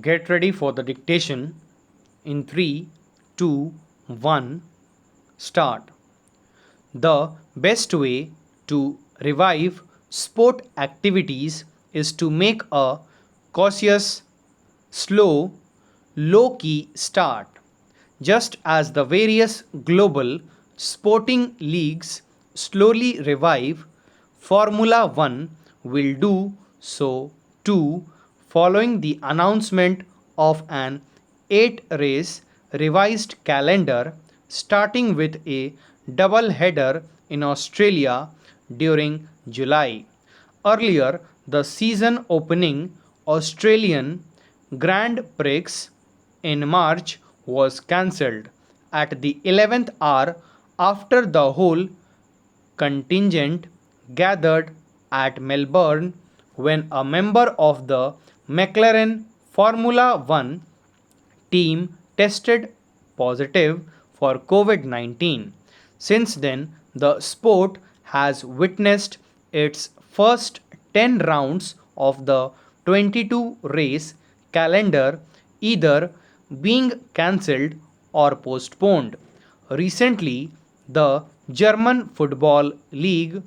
Get ready for the dictation in 3, 2, 1, start. The best way to revive sport activities is to make a cautious, slow, low key start. Just as the various global sporting leagues slowly revive, Formula One will do so too following the announcement of an 8 race revised calendar starting with a double header in Australia during July. Earlier, the season opening Australian Grand Prix in March was cancelled at the 11th hour after the whole contingent gathered at Melbourne when a member of the McLaren Formula One team tested positive for COVID 19. Since then, the sport has witnessed its first 10 rounds of the 22 race calendar either being cancelled or postponed. Recently, the German Football League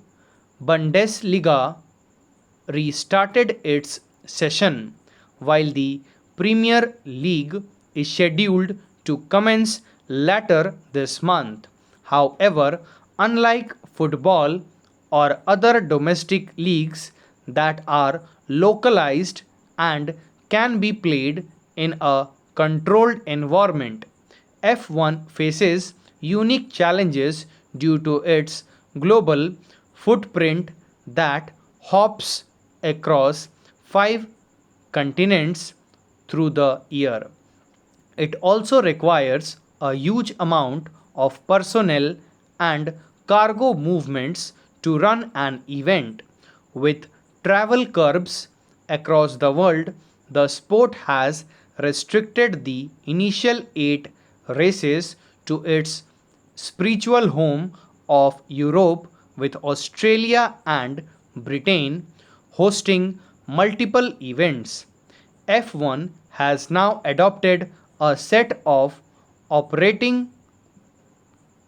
Bundesliga restarted its session, while the Premier League is scheduled to commence later this month. However, unlike football or other domestic leagues that are localized and can be played in a controlled environment, F1 faces unique challenges due to its global footprint that hops across 5 continents through the year. It also requires a huge amount of personnel and cargo movements to run an event. With travel curbs across the world, the sport has restricted the initial 8 races to its spiritual home of Europe, with Australia and Britain hosting multiple events. F1 has now adopted a set of operating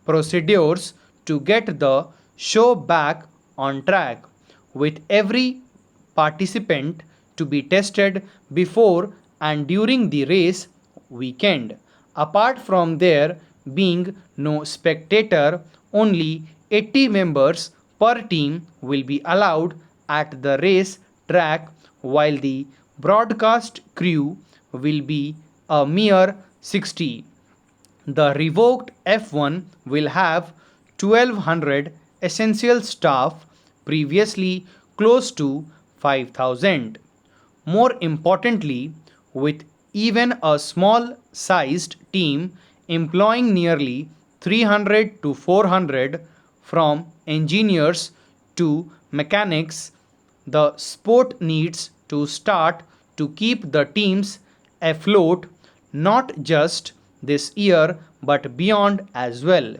procedures to get the show back on track, with every participant to be tested before and during the race weekend. Apart from there being no spectator, only 80 members per team will be allowed at the race track, while the broadcast crew will be a mere 60. The revoked F1 will have 1200 essential staff, previously close to 5000. More importantly, with even a small sized team employing nearly 300 to 400 from engineers to mechanics, the sport needs to start to keep the teams afloat not just this year but beyond as well.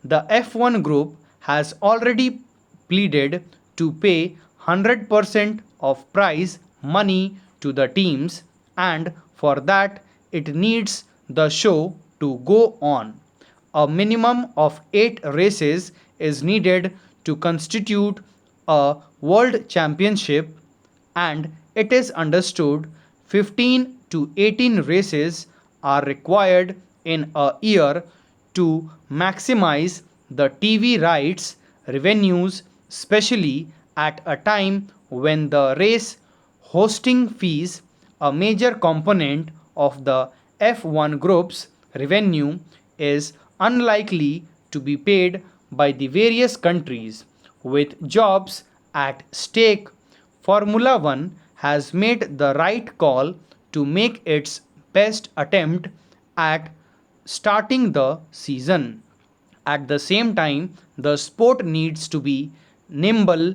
The F1 group has already pleaded to pay 100% of prize money to the teams, and for that it needs the show to go on. A minimum of 8 races is needed to constitute a world championship, and it is understood 15 to 18 races are required in a year to maximize the TV rights revenues, especially at a time when the race hosting fees, a major component of the F1 group's revenue, is unlikely to be paid by the various countries. With jobs at stake, Formula One has made the right call to make its best attempt at starting the season. At the same time, the sport needs to be nimble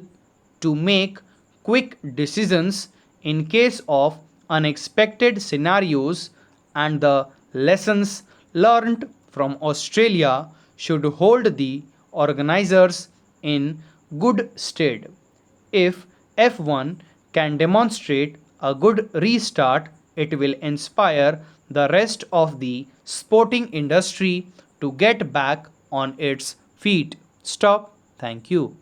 to make quick decisions in case of unexpected scenarios, and the lessons learned from Australia should hold the organizers in good stead. If F1 can demonstrate a good restart it will inspire the rest of the sporting industry to get back on its feet. Stop. Thank you.